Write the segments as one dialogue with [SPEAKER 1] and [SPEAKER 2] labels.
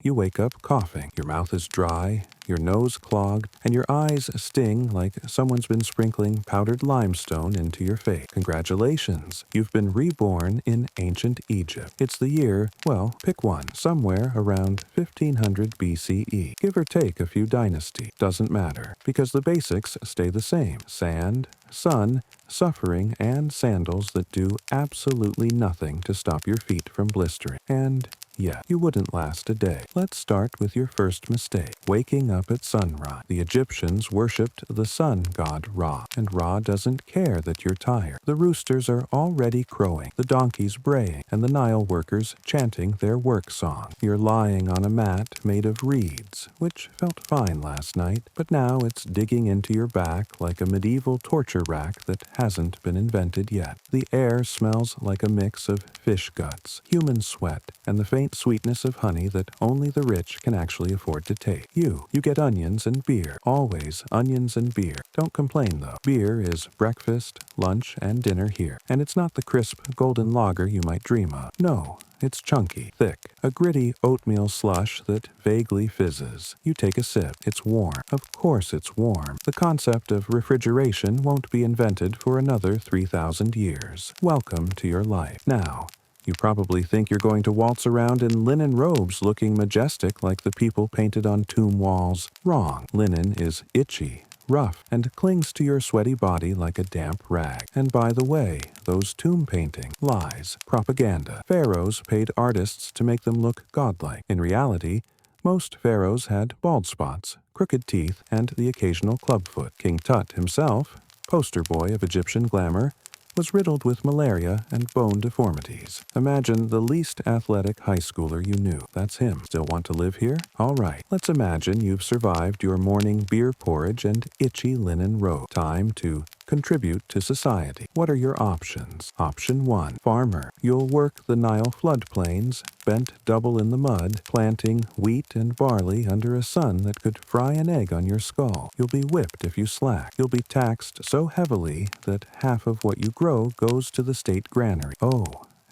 [SPEAKER 1] You wake up coughing, your mouth is dry, your nose clogged, and your eyes sting like someone's been sprinkling powdered limestone into your face. Congratulations, you've been reborn in ancient Egypt. It's the year, well, pick one, somewhere around 1500 BCE. Give or take a few dynasties, doesn't matter, because the basics stay the same. Sand, sun, suffering, and sandals that do absolutely nothing to stop your feet from blistering. And yeah, you wouldn't last a day. Let's start with your first mistake, waking up at sunrise. The Egyptians worshipped the sun god Ra, and Ra doesn't care that you're tired. The roosters are already crowing, the donkeys braying, and the Nile workers chanting their work song. You're lying on a mat made of reeds, which felt fine last night, but now it's digging into your back like a medieval torture rack that hasn't been invented yet. The air smells like a mix of fish guts, human sweat, and the faint sweetness of honey that only the rich can actually afford to take. You get onions and beer. Always onions and beer. Don't complain though. Beer is breakfast, lunch, and dinner here. And it's not the crisp golden lager you might dream of. No, it's chunky, thick, a gritty oatmeal slush that vaguely fizzes. You take a sip. It's warm. Of course it's warm. The concept of refrigeration won't be invented for another 3,000 years. Welcome to your life. Now, you probably think you're going to waltz around in linen robes looking majestic like the people painted on tomb walls. Wrong. Linen is itchy, rough, and clings to your sweaty body like a damp rag. And by the way, those tomb paintings, lies, propaganda. Pharaohs paid artists to make them look godlike. In reality, most pharaohs had bald spots, crooked teeth, and the occasional clubfoot. King Tut himself, poster boy of Egyptian glamour, was riddled with malaria and bone deformities. Imagine the least athletic high schooler you knew. That's him. Still want to live here? All right. Let's imagine you've survived your morning beer porridge and itchy linen robe. Time to contribute to society. What are your options? Option 1. Farmer. You'll work the Nile floodplains, bent double in the mud, planting wheat and barley under a sun that could fry an egg on your skull. You'll be whipped if you slack. You'll be taxed so heavily that half of what you grow goes to the state granary. Oh,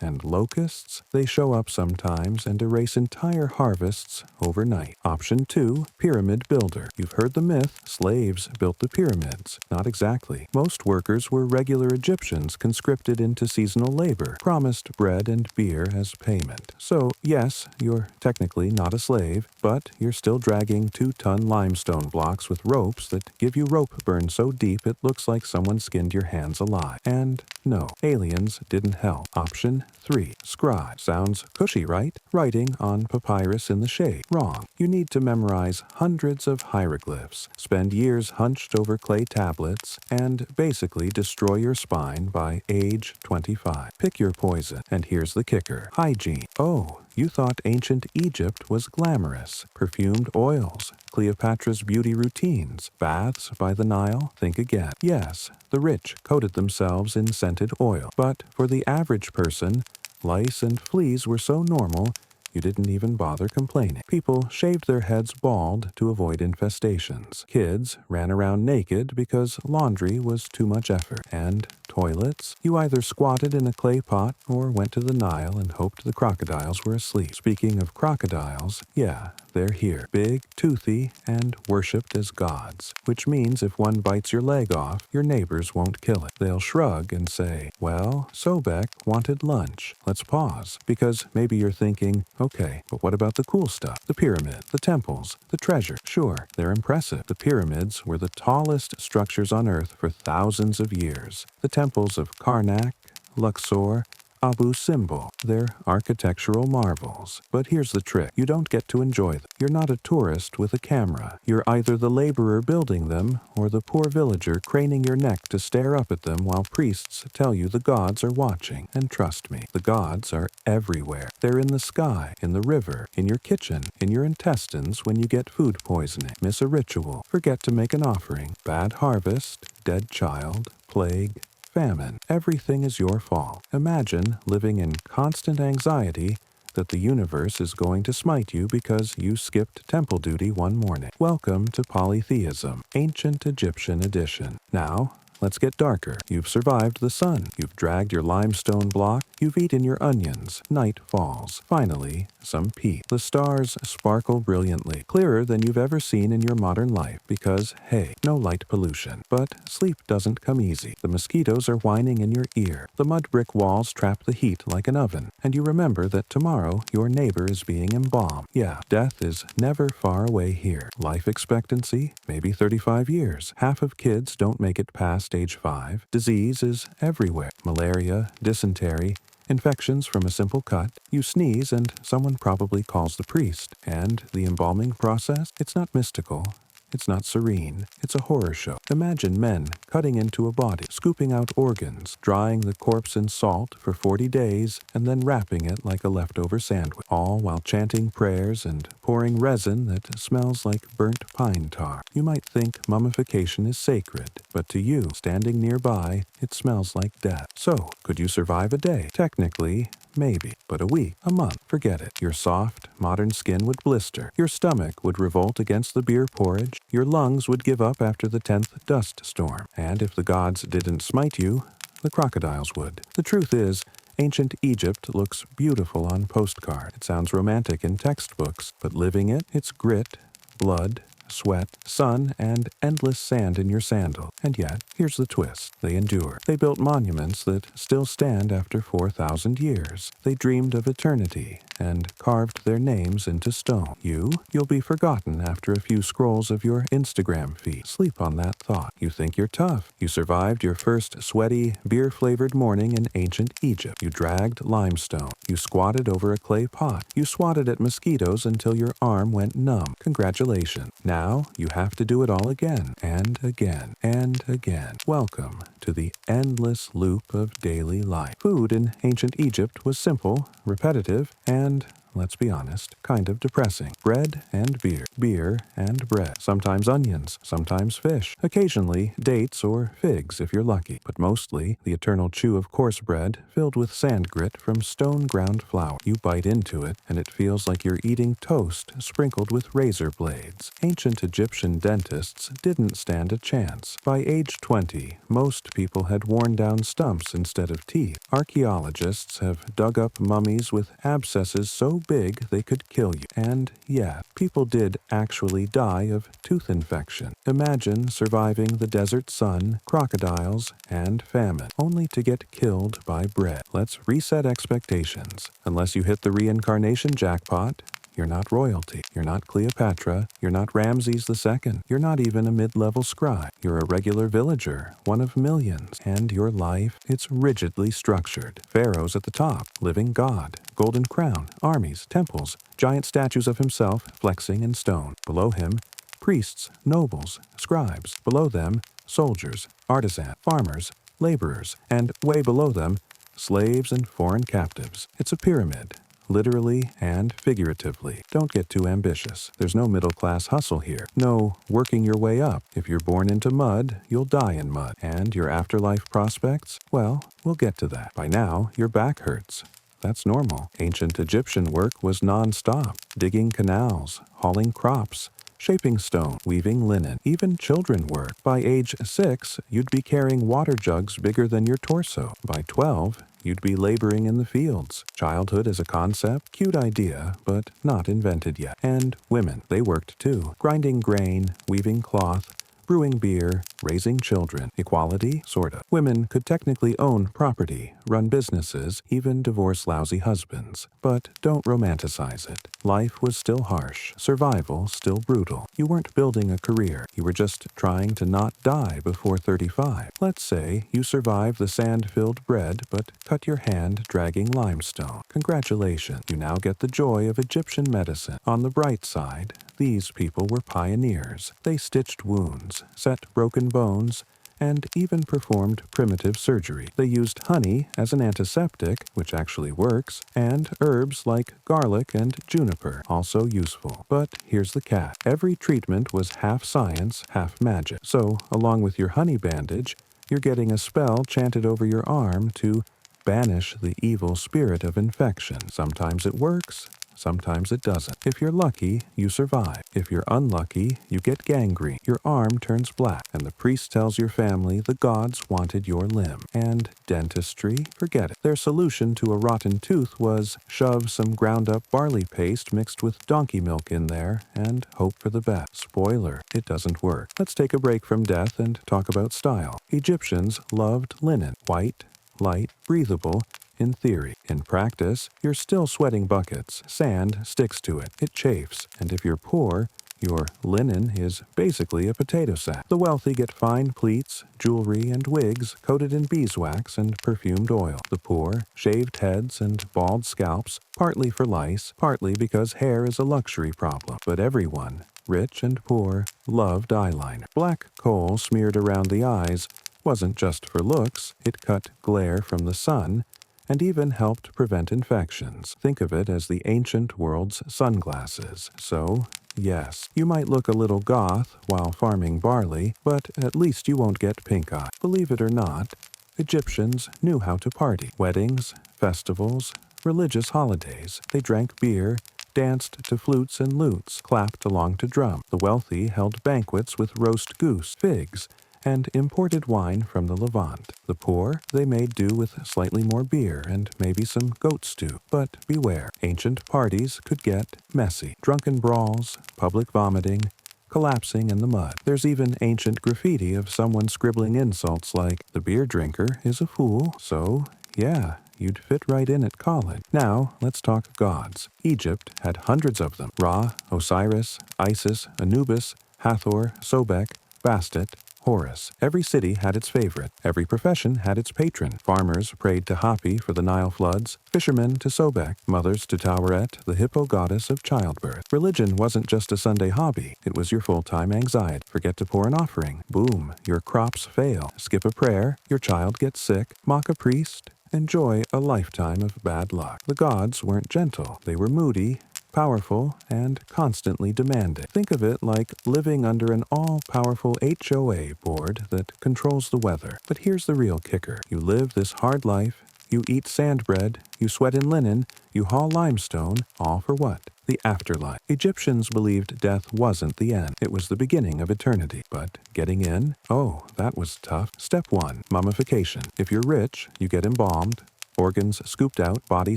[SPEAKER 1] and locusts? They show up sometimes and erase entire harvests overnight. Option 2, pyramid builder. You've heard the myth, slaves built the pyramids. Not exactly. Most workers were regular Egyptians conscripted into seasonal labor, promised bread and beer as payment. So, yes, you're technically not a slave, but you're still dragging 2-ton limestone blocks with ropes that give you rope burn so deep it looks like someone skinned your hands alive. And no, aliens didn't help. Option 3. Scribe. Sounds cushy, right? Writing on papyrus in the shade. Wrong. You need to memorize hundreds of hieroglyphs, spend years hunched over clay tablets, and basically destroy your spine by age 25. Pick your poison. And here's the kicker. Hygiene. Oh, you thought ancient Egypt was glamorous. Perfumed oils, Cleopatra's beauty routines, baths by the Nile? Think again. Yes, the rich coated themselves in scented oil. But for the average person, lice and fleas were so normal, you didn't even bother complaining. People shaved their heads bald to avoid infestations. Kids ran around naked because laundry was too much effort. And toilets? You either squatted in a clay pot or went to the Nile and hoped the crocodiles were asleep. Speaking of crocodiles, yeah, they're here. Big, toothy, and worshipped as gods. Which means if one bites your leg off, your neighbors won't kill it. They'll shrug and say, well, Sobek wanted lunch. Let's pause, because maybe you're thinking, okay, but what about the cool stuff? The pyramid, the temples, the treasure. Sure, they're impressive. The pyramids were the tallest structures on Earth for thousands of years. The temples of Karnak, Luxor, Abu Simbel. They're architectural marvels. But here's the trick. You don't get to enjoy them. You're not a tourist with a camera. You're either the laborer building them or the poor villager craning your neck to stare up at them while priests tell you the gods are watching. And trust me, the gods are everywhere. They're in the sky, in the river, in your kitchen, in your intestines when you get food poisoning. Miss a ritual. Forget to make an offering. Bad harvest, dead child, plague, famine. Everything is your fault. Imagine living in constant anxiety that the universe is going to smite you because you skipped temple duty one morning. Welcome to Polytheism, Ancient Egyptian Edition. Now, Let's get darker. You've survived the sun. You've dragged your limestone block. You've eaten your onions. Night falls. Finally, some peace. The stars sparkle brilliantly, clearer than you've ever seen in your modern life because, hey, no light pollution. But sleep doesn't come easy. The mosquitoes are whining in your ear. The mud brick walls trap the heat like an oven. And you remember that tomorrow your neighbor is being embalmed. Yeah, death is never far away here. Life expectancy, maybe 35 years. Half of kids don't make it past age 5. Disease is everywhere. Malaria, dysentery, infections from a simple cut. You sneeze and someone probably calls the priest. And the embalming process? It's not mystical. It's not serene. It's a horror show. Imagine men cutting into a body, scooping out organs, drying the corpse in salt for 40 days, and then wrapping it like a leftover sandwich, all while chanting prayers and pouring resin that smells like burnt pine tar. You might think mummification is sacred, but to you, standing nearby, it smells like death. So, could you survive a day? Technically, maybe. But a week, a month, forget it. Your soft, modern skin would blister. Your stomach would revolt against the beer porridge. Your lungs would give up after the 10th dust storm. And if the gods didn't smite you, the crocodiles would. The truth is, ancient Egypt looks beautiful on postcard. It sounds romantic in textbooks, but living it, it's grit, blood, sweat, sun, and endless sand in your sandal. And yet, here's the twist. They endure. They built monuments that still stand after 4,000 years. They dreamed of eternity and carved their names into stone. You'll be forgotten after a few scrolls of your Instagram feed. Sleep on that thought. You think you're tough. You survived your first sweaty, beer-flavored morning in ancient Egypt. You dragged limestone. You squatted over a clay pot. You swatted at mosquitoes until your arm went numb. Congratulations. Now you have to do it all again, and again, and again. Welcome to the endless loop of daily life. Food in ancient Egypt was simple, repetitive, and, let's be honest, kind of depressing. Bread and beer. Beer and bread. Sometimes onions, sometimes fish. Occasionally dates or figs if you're lucky. But mostly the eternal chew of coarse bread filled with sand grit from stone ground flour. You bite into it and it feels like you're eating toast sprinkled with razor blades. Ancient Egyptian dentists didn't stand a chance. By age 20, most people had worn down stumps instead of teeth. Archaeologists have dug up mummies with abscesses so big they could kill you. And yeah, people did actually die of tooth infection. Imagine surviving the desert sun, crocodiles, and famine, only to get killed by bread. Let's reset expectations. Unless you hit the reincarnation jackpot, you're not royalty. You're not Cleopatra. You're not Ramses II. You're not even a mid-level scribe. You're a regular villager, one of millions. And your life, it's rigidly structured. Pharaohs at the top, living god, golden crown, armies, temples, giant statues of himself flexing in stone. Below him, priests, nobles, scribes. Below them, soldiers, artisans, farmers, laborers. And way below them, slaves and foreign captives. It's a pyramid. Literally and figuratively. Don't get too ambitious. There's no middle-class hustle here. No working your way up. If you're born into mud, you'll die in mud. And your afterlife prospects? Well, we'll get to that. By now, your back hurts. That's normal. Ancient Egyptian work was non-stop. Digging canals, hauling crops, shaping stone, weaving linen, even children work. By age 6, you'd be carrying water jugs bigger than your torso. By 12, you'd be laboring in the fields. Childhood as a concept, cute idea, but not invented yet. And women, they worked too. Grinding grain, weaving cloth, brewing beer, raising children. Equality? Sorta. Women could technically own property, run businesses, even divorce lousy husbands. But don't romanticize it. Life was still harsh. Survival still brutal. You weren't building a career. You were just trying to not die before 35. Let's say you survived the sand-filled bread, but cut your hand dragging limestone. Congratulations. You now get the joy of Egyptian medicine. On the bright side, these people were pioneers. They stitched wounds, set broken bones, and even performed primitive surgery. They used honey as an antiseptic, which actually works, and herbs like garlic and juniper, also useful. But here's the catch. Every treatment was half science, half magic. So, along with your honey bandage, you're getting a spell chanted over your arm to banish the evil spirit of infection. Sometimes it works, sometimes it doesn't. If you're lucky, you survive. If you're unlucky, you get gangrene. Your arm turns black, and the priest tells your family the gods wanted your limb. And dentistry? Forget it. Their solution to a rotten tooth was shove some ground-up barley paste mixed with donkey milk in there and hope for the best. Spoiler, it doesn't work. Let's take a break from death and talk about style. Egyptians loved linen. White, light, breathable, in theory. In practice, you're still sweating buckets. Sand sticks to it. It chafes. And if you're poor, your linen is basically a potato sack. The wealthy get fine pleats, jewelry, and wigs coated in beeswax and perfumed oil. The poor, shaved heads and bald scalps, partly for lice, partly because hair is a luxury problem. But everyone, rich and poor, loved eyeliner. Black coal smeared around the eyes wasn't just for looks. It cut glare from the sun and even helped prevent infections. Think of it as the ancient world's sunglasses. So, yes, you might look a little goth while farming barley, but at least you won't get pink eye. Believe it or not, Egyptians knew how to party. Weddings, festivals, religious holidays. They drank beer, danced to flutes and lutes, clapped along to drum. The wealthy held banquets with roast goose, figs, and imported wine from the Levant. The poor, they made do with slightly more beer and maybe some goat stew. But beware, ancient parties could get messy. Drunken brawls, public vomiting, collapsing in the mud. There's even ancient graffiti of someone scribbling insults like, "The beer drinker is a fool," so, yeah, you'd fit right in at college. Now, let's talk gods. Egypt had hundreds of them. Ra, Osiris, Isis, Anubis, Hathor, Sobek, Bastet, Horus. Every city had its favorite. Every profession had its patron. Farmers prayed to Hapi for the Nile floods, fishermen to Sobek, mothers to Taweret, the hippo goddess of childbirth. Religion wasn't just a Sunday hobby. It was your full-time anxiety. Forget to pour an offering. Boom, your crops fail. Skip a prayer, your child gets sick. Mock a priest, enjoy a lifetime of bad luck. The gods weren't gentle. They were moody, powerful, and constantly demanding. Think of it like living under an all-powerful HOA board that controls the weather. But here's the real kicker. You live this hard life, you eat sand bread, you sweat in linen, you haul limestone, all for what? The afterlife. Egyptians believed death wasn't the end. It was the beginning of eternity. But getting in? Oh, that was tough. Step 1. Mummification. If you're rich, you get embalmed, organs scooped out, body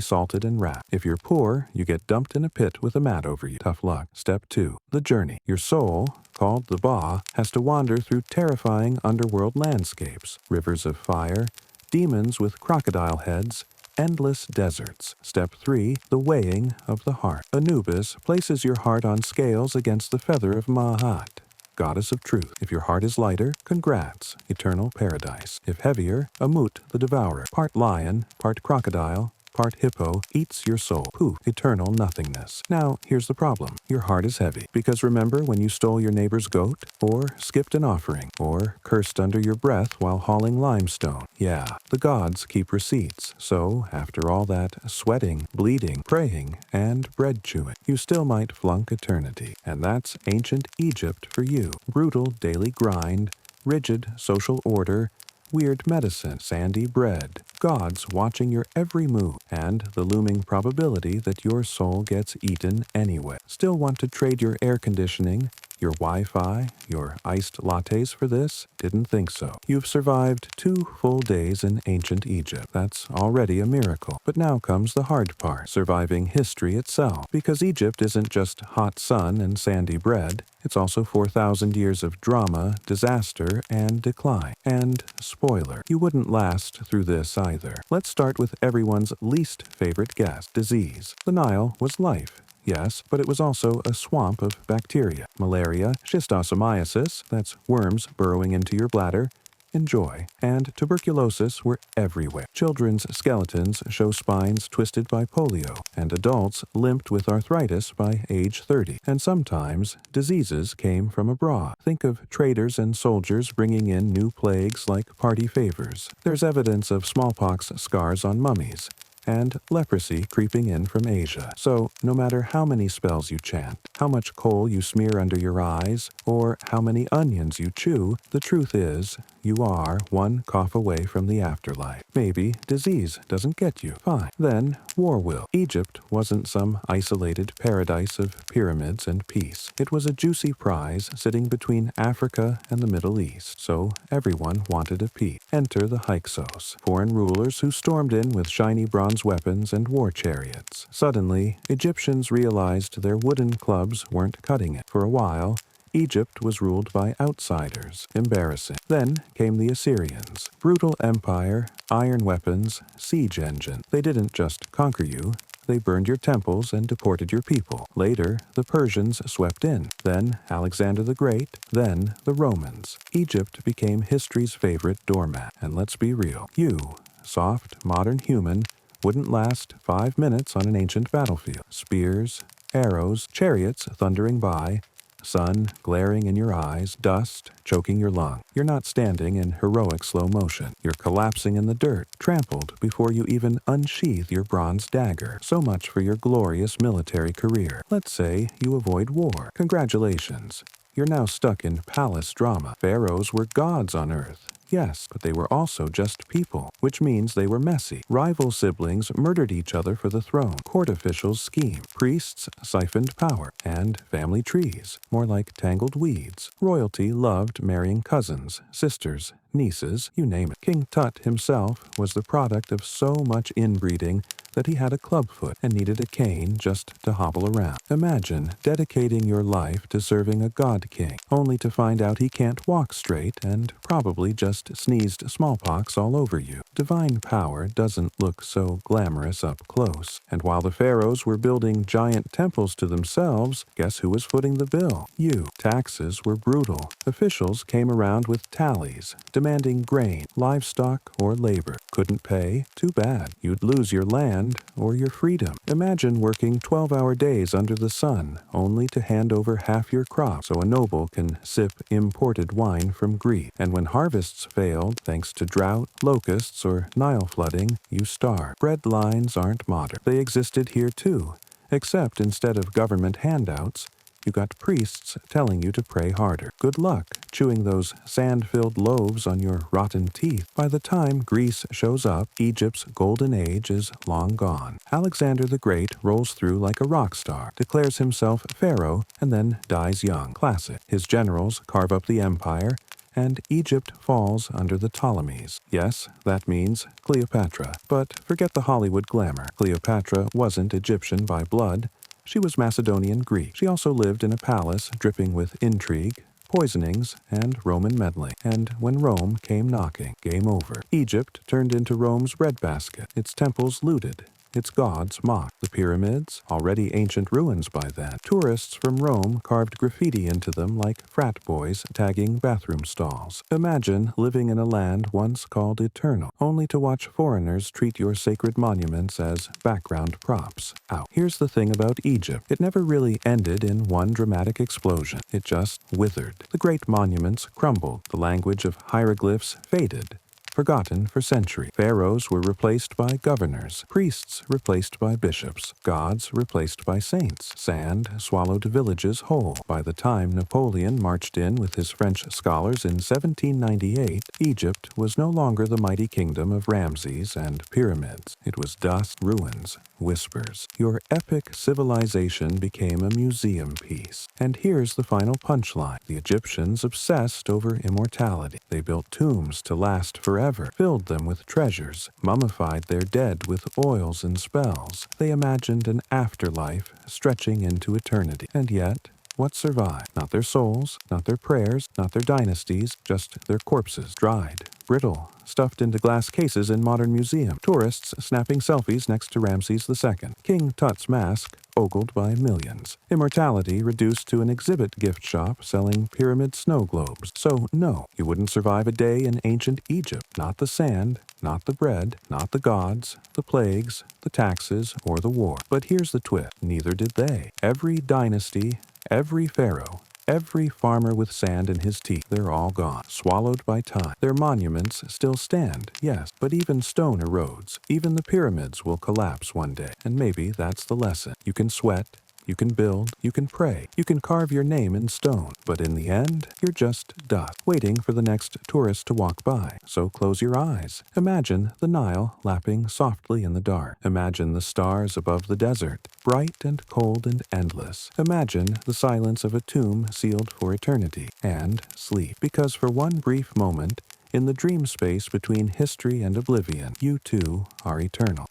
[SPEAKER 1] salted and wrapped. If you're poor, you get dumped in a pit with a mat over you. Tough luck. Step 2. The journey. Your soul, called the Ba, has to wander through terrifying underworld landscapes, rivers of fire, demons with crocodile heads, endless deserts. Step 3. The weighing of the heart. Anubis places your heart on scales against the feather of Ma'at, goddess of truth. If your heart is lighter, congrats, eternal paradise. If heavier, Amut the devourer, part lion, part crocodile, part hippo, eats your soul. Poof, eternal nothingness. Now, here's the problem. Your heart is heavy. Because remember when you stole your neighbor's goat? Or skipped an offering? Or cursed under your breath while hauling limestone? Yeah, the gods keep receipts. So, after all that sweating, bleeding, praying, and bread chewing, you still might flunk eternity. And that's ancient Egypt for you. Brutal daily grind, rigid social order, weird medicine, sandy bread, gods watching your every move, and the looming probability that your soul gets eaten anyway. Still want to trade your air conditioning, your Wi-Fi, your iced lattes for this? Didn't think so. You've survived 2 full days in ancient Egypt. That's already a miracle. But now comes the hard part, surviving history itself. Because Egypt isn't just hot sun and sandy bread, it's also 4,000 years of drama, disaster, and decline. And, spoiler, you wouldn't last through this either. Let's start with everyone's least favorite guest, disease. The Nile was life. Yes, but it was also a swamp of bacteria. Malaria, schistosomiasis, that's worms burrowing into your bladder, enjoy, and tuberculosis were everywhere. Children's skeletons show spines twisted by polio, and adults limped with arthritis by age 30. And sometimes, diseases came from abroad. Think of traders and soldiers bringing in new plagues like party favors. There's evidence of smallpox scars on mummies, and leprosy creeping in from Asia. So, no matter how many spells you chant, how much coal you smear under your eyes, or how many onions you chew, the truth is, you are one cough away from the afterlife. Maybe disease doesn't get you. Fine. Then, war will. Egypt wasn't some isolated paradise of pyramids and peace. It was a juicy prize sitting between Africa and the Middle East, so everyone wanted a piece. Enter the Hyksos, foreign rulers who stormed in with shiny bronze weapons and war chariots. Suddenly, Egyptians realized their wooden clubs weren't cutting it. For a while, Egypt was ruled by outsiders. Embarrassing. Then came the Assyrians. Brutal empire, iron weapons, siege engine. They didn't just conquer you, they burned your temples and deported your people. Later, the Persians swept in. Then Alexander the Great. Then the Romans. Egypt became history's favorite doormat. And let's be real. You, soft, modern human, wouldn't last 5 minutes on an ancient battlefield. Spears, arrows, chariots thundering by, sun glaring in your eyes, dust choking your lung. You're not standing in heroic slow motion. You're collapsing in the dirt, trampled before you even unsheath your bronze dagger. So much for your glorious military career. Let's say you avoid war. Congratulations. You're now stuck in palace drama. Pharaohs were gods on earth. Yes, but they were also just people, which means they were messy. Rival siblings murdered each other for the throne. Court officials schemed. Priests siphoned power. And family trees, more like tangled weeds. Royalty loved marrying cousins, sisters, nieces, you name it. King Tut himself was the product of so much inbreeding that he had a clubfoot and needed a cane just to hobble around. Imagine dedicating your life to serving a god king, only to find out he can't walk straight and probably just sneezed smallpox all over you. Divine power doesn't look so glamorous up close. And while the pharaohs were building giant temples to themselves, guess who was footing the bill? You. Taxes were brutal. Officials came around with tallies, demanding grain, livestock, or labor. Couldn't pay? Too bad. You'd lose your land or your freedom. Imagine working 12-hour days under the sun, only to hand over half your crop so a noble can sip imported wine from Greece. And when harvests failed, thanks to drought, locusts, or Nile flooding, you starved. Bread lines aren't modern. They existed here too, except instead of government handouts, you got priests telling you to pray harder. Good luck chewing those sand-filled loaves on your rotten teeth. By the time Greece shows up, Egypt's golden age is long gone. Alexander the Great rolls through like a rock star, declares himself pharaoh, and then dies young. Classic. His generals carve up the empire, and Egypt falls under the Ptolemies. Yes, that means Cleopatra. But forget the Hollywood glamour. Cleopatra wasn't Egyptian by blood. She was Macedonian Greek. She also lived in a palace dripping with intrigue, poisonings, and Roman meddling. And when Rome came knocking, game over. Egypt turned into Rome's breadbasket, its temples looted, its gods mocked. The pyramids, already ancient ruins by then. Tourists from Rome carved graffiti into them like frat boys tagging bathroom stalls. Imagine living in a land once called eternal, only to watch foreigners treat your sacred monuments as background props. Out. Here's the thing about Egypt. It never really ended in one dramatic explosion. It just withered. The great monuments crumbled. The language of hieroglyphs faded, forgotten for centuries. Pharaohs were replaced by governors, priests replaced by bishops, gods replaced by saints. Sand swallowed villages whole. By the time Napoleon marched in with his French scholars in 1798, Egypt was no longer the mighty kingdom of Ramses and pyramids. It was dust, ruins, whispers. Your epic civilization became a museum piece. And here's the final punchline. The Egyptians obsessed over immortality. They built tombs to last forever, filled them with treasures, mummified their dead with oils and spells. They imagined an afterlife stretching into eternity. And yet, what survived? Not their souls, not their prayers, not their dynasties, just their corpses, dried, brittle, stuffed into glass cases in modern museums. Tourists snapping selfies next to Ramses II. King Tut's mask ogled by millions. Immortality reduced to an exhibit gift shop selling pyramid snow globes. So no, you wouldn't survive a day in ancient Egypt. Not the sand, not the bread, not the gods, the plagues, the taxes, or the war. But here's the twist. Neither did they. Every dynasty, every pharaoh, Every farmer with sand in his teeth, they're all gone, swallowed by time. Their monuments still stand, yes, but even stone erodes. Even the pyramids will collapse one day, and maybe that's the lesson. You can sweat, you can build, you can pray, you can carve your name in stone, but in the end, you're just dust, waiting for the next tourist to walk by. So close your eyes. Imagine the Nile lapping softly in the dark. Imagine the stars above the desert, bright and cold and endless. Imagine the silence of a tomb sealed for eternity. And sleep, because for one brief moment, in the dream space between history and oblivion, you too are eternal.